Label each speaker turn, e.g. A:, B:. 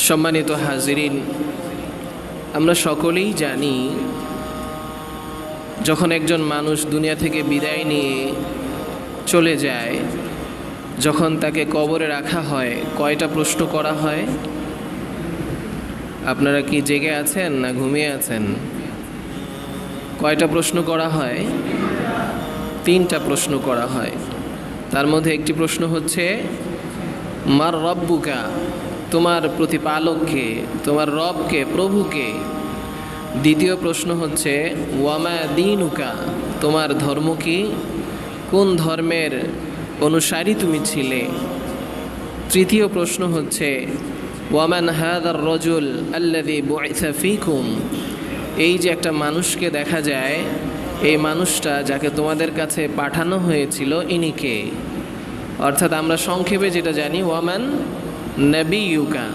A: সম্মানিত হাজিরিন, আমরা সকলেই জানি যখন একজন মানুষ দুনিয়া থেকে বিদায় নিয়ে চলে যায়, যখন তাকে কবরে রাখা হয়, কয়টা প্রশ্ন করা হয়? আপনারা কি জেগে আছেন না ঘুমিয়ে আছেন? কয়টা প্রশ্ন করা হয়? 3টা প্রশ্ন করা হয়। তার মধ্যে একটি প্রশ্ন হচ্ছে মার রব্বুকা, তোমার প্রতিপালককে, তোমার রবকে, প্রভুকে। দ্বিতীয় প্রশ্ন হচ্ছে ওয়ামা দীনুকা, তোমার ধর্ম কি, কোন ধর্মের অনুসারী তুমি ছিলে। তৃতীয় প্রশ্ন হচ্ছে ওয়ামান হাদার রজুল আল্লাযী বুইসা ফীকুম, এই যে একটা মানুষকে দেখা যায়, এই মানুষটা যাকে তোমাদের কাছে পাঠানো হয়েছিল ইনি কে? অর্থাৎ আমরা সংক্ষেপে যেটা জানি ওয়ামান নবিয়ুকা,